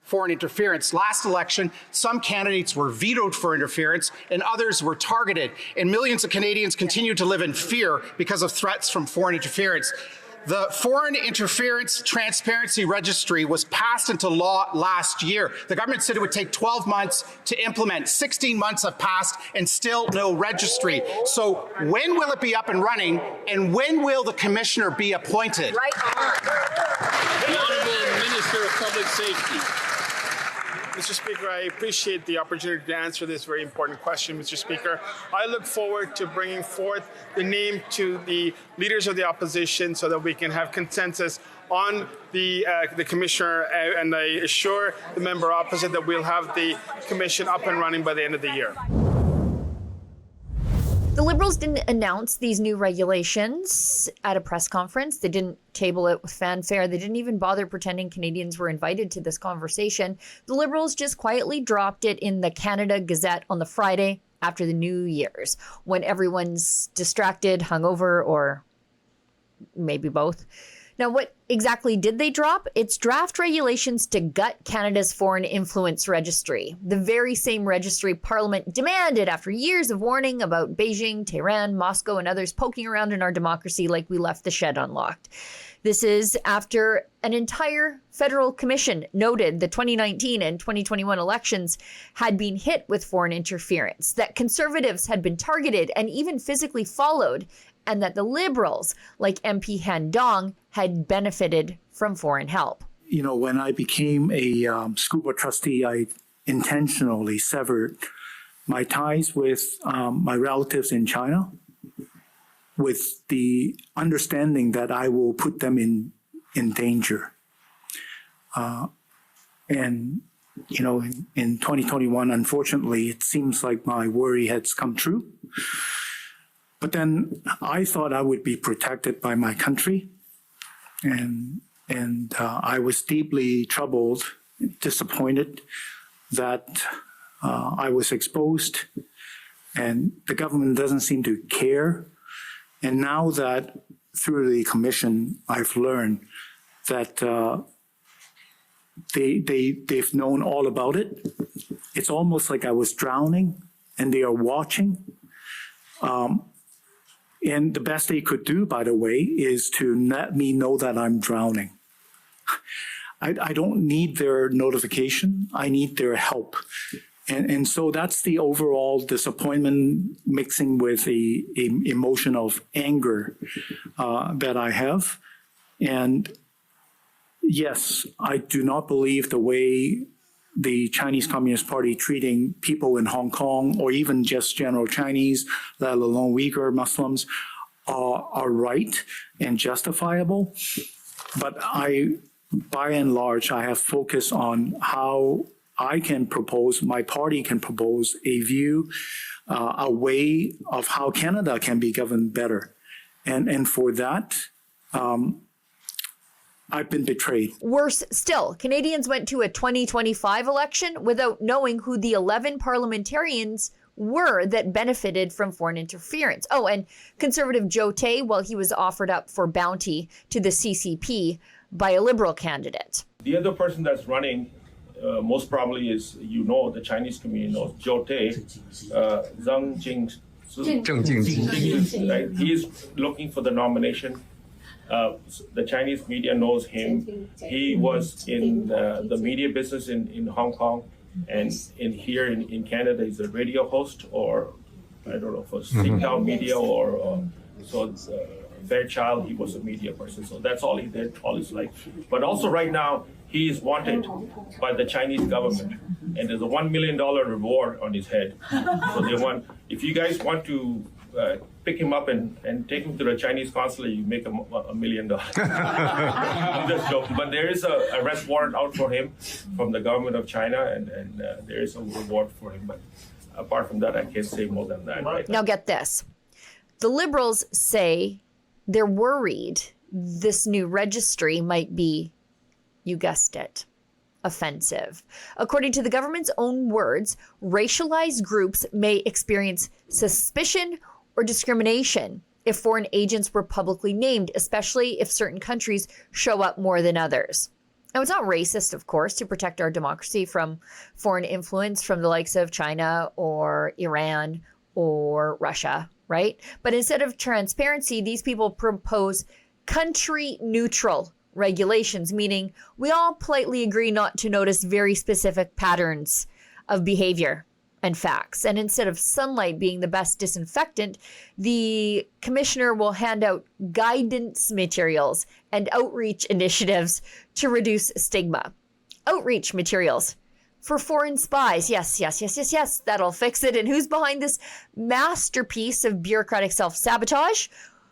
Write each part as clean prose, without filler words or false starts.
foreign interference. Last election, some candidates were vetoed for interference and others were targeted. And millions of Canadians continue to live in fear because of threats from foreign interference. The Foreign Interference Transparency Registry was passed into law last year. The government said it would take 12 months to implement. 16 months have passed and still no registry. So when will it be up and running, and when will the commissioner be appointed? Right on. The Honourable Minister of Public Safety. Mr. Speaker, I appreciate the opportunity to answer this very important question, Mr. Speaker. I look forward to bringing forth the name to the leaders of the opposition so that we can have consensus on the commissioner, and I assure the member opposite that we'll have the commission up and running by the end of the year. The Liberals didn't announce these new regulations at a press conference. They didn't table it with fanfare. They didn't even bother pretending Canadians were invited to this conversation. The Liberals just quietly dropped it in the Canada Gazette on the Friday after the New Year's, when everyone's distracted, hungover, or maybe both. Now, what exactly did they drop? It's draft regulations to gut Canada's Foreign Influence Registry, the very same registry Parliament demanded after years of warning about Beijing, Tehran, Moscow, and others poking around in our democracy like we left the shed unlocked. This is after an entire federal commission noted the 2019 and 2021 elections had been hit with foreign interference, that Conservatives had been targeted and even physically followed, and that the Liberals, like MP Han Dong, had benefited from foreign help. You know, when I became a school board trustee, I intentionally severed my ties with my relatives in China, with the understanding that I will put them in danger. And, you know, in 2021, unfortunately, it seems like my worry has come true. But then I thought I would be protected by my country. And I was deeply troubled, disappointed that I was exposed, and the government doesn't seem to care. And now that through the commission, I've learned that they've known all about it. It's almost like I was drowning and they are watching. And the best they could do, by the way, is to let me know that I'm drowning. I don't need their notification. I need their help. And so that's the overall disappointment mixing with the emotion of anger that I have. And yes, I do not believe the way the Chinese Communist Party treating people in Hong Kong, or even just general Chinese, let alone Uyghur Muslims, are right and justifiable. But by and large, I have focused on how I can propose, my party can propose a view, a way of how Canada can be governed better. And for that, I've been betrayed. Worse still, Canadians went to a 2025 election without knowing who the 11 parliamentarians were that benefited from foreign interference. Oh, and Conservative Joe Tay, well, he was offered up for bounty to the CCP by a Liberal candidate. The other person that's running most probably is, you know, the Chinese community knows Joe Tay, Zhang Jingzi. Right? He is looking for the nomination. The Chinese media knows him. He was in the media business in Hong Kong, and here in Canada, he's a radio host, or I don't know, for Singtel Media, or Fairchild, he was a media person. So that's all he did all his life. But also right now, he is wanted by the Chinese government, and there's a $1 million reward on his head. So they want, if you guys want to pick him up and take him to the Chinese consulate, you make him $1 million. I'm just joking. But there is a arrest warrant out for him from the government of China, and there is a reward for him. But apart from that, I can't say more than that. Right now, get this. The Liberals say they're worried this new registry might be, you guessed it, offensive. According to the government's own words, racialized groups may experience suspicion or discrimination if foreign agents were publicly named, especially if certain countries show up more than others. Now, it's not racist, of course, to protect our democracy from foreign influence from the likes of China or Iran or Russia, right? But instead of transparency, these people propose country neutral regulations, meaning we all politely agree not to notice very specific patterns of behavior and facts. And instead of sunlight being the best disinfectant, the commissioner will hand out guidance materials and outreach initiatives to reduce stigma. Outreach materials for foreign spies. Yes. That'll fix it. And who's behind this masterpiece of bureaucratic self-sabotage?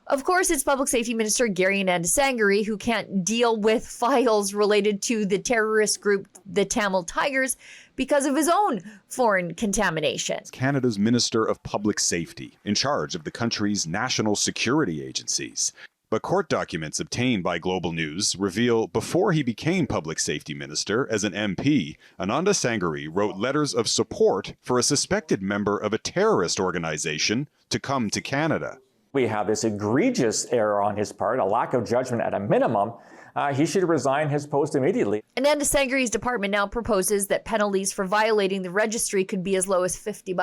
Of course, it's Public Safety Minister Gary Nandasangari, who can't deal with files related to the terrorist group, the Tamil Tigers, because of his own foreign contamination. Canada's Minister of Public Safety, in charge of the country's national security agencies. But court documents obtained by Global News reveal before he became Public Safety Minister as an MP, Ananda Sangari wrote letters of support for a suspected member of a terrorist organization to come to Canada. We have this egregious error on his part, a lack of judgment at a minimum. He should resign his post immediately. Ananda Sangari's department now proposes that penalties for violating the registry could be as low as $50,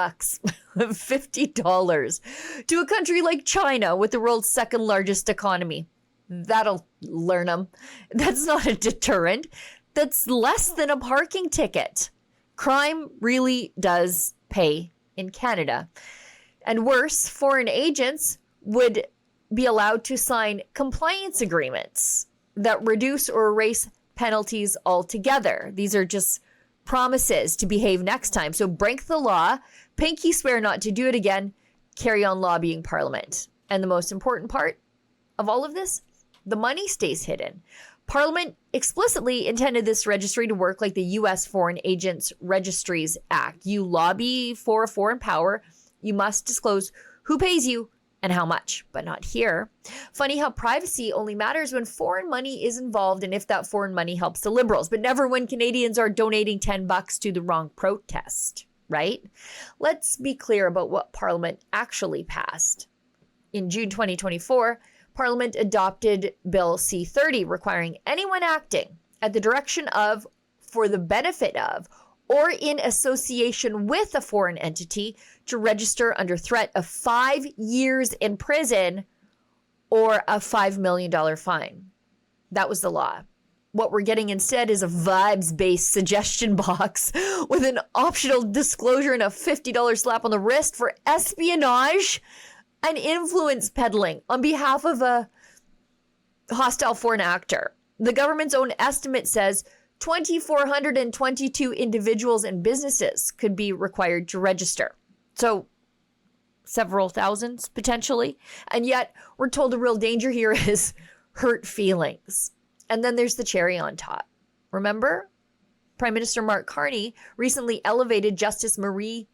$50 to a country like China with the world's second largest economy. That'll learn them. That's not a deterrent. That's less than a parking ticket. Crime really does pay in Canada. And worse, foreign agents would be allowed to sign compliance agreements that reduce or erase penalties altogether. These are just promises to behave next time. So break the law, pinky swear not to do it again, carry on lobbying Parliament. And the most important part of all of this, the money stays hidden. Parliament explicitly intended this registry to work like the U.S. Foreign Agents Registries Act. You lobby for a foreign power, you must disclose who pays you and how much, but not here. Funny how privacy only matters when foreign money is involved and if that foreign money helps the Liberals, but never when Canadians are donating $10 to the wrong protest, right? Let's be clear about what Parliament actually passed. In June 2024, Parliament adopted Bill C-30, requiring anyone acting at the direction of, for the benefit of, or in association with a foreign entity to register under threat of 5 years in prison or a $5 million fine. That was the law. What we're getting instead is a vibes-based suggestion box with an optional disclosure and a $50 slap on the wrist for espionage and influence peddling on behalf of a hostile foreign actor. The government's own estimate says 2,422 individuals and businesses could be required to register. So several thousands potentially. And yet we're told the real danger here is hurt feelings. And then there's the cherry on top. Remember? Prime Minister Mark Carney recently elevated Justice Marie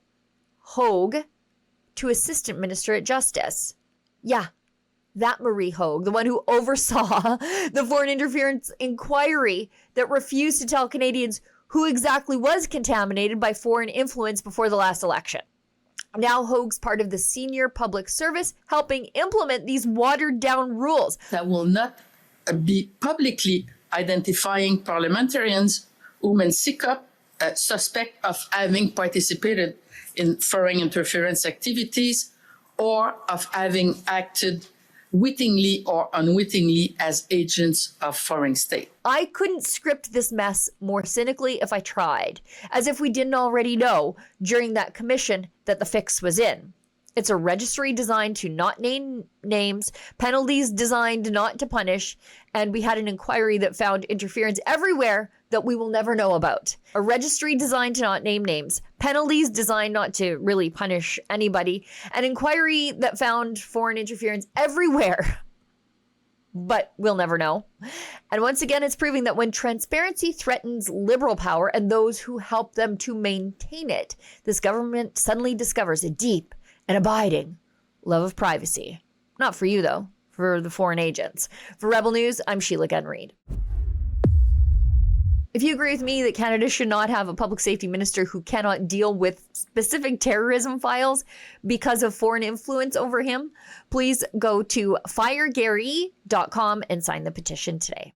Hogue to Assistant Minister at Justice. Yeah, that Marie Hogue, the one who oversaw the foreign interference inquiry that refused to tell Canadians who exactly was contaminated by foreign influence before the last election. Now Hogue's part of the senior public service helping implement these watered down rules. That will not be publicly identifying parliamentarians who may seek up suspect of having participated in foreign interference activities or of having acted wittingly or unwittingly as agents of foreign state. I couldn't script this mess more cynically if I tried, as if we didn't already know during that commission that the fix was in. It's a registry designed to not name names, penalties designed not to punish, and we had an inquiry that found interference everywhere that we will never know about. A registry designed to not name names, penalties designed not to really punish anybody, an inquiry that found foreign interference everywhere, but we'll never know. And once again, it's proving that when transparency threatens Liberal power and those who help them to maintain it, this government suddenly discovers a deep and abiding love of privacy. Not for you, though, for the foreign agents. For Rebel News, I'm Sheila Gunn-Reid. If you agree with me that Canada should not have a public safety minister who cannot deal with specific terrorism files because of foreign influence over him, please go to firegary.com and sign the petition today.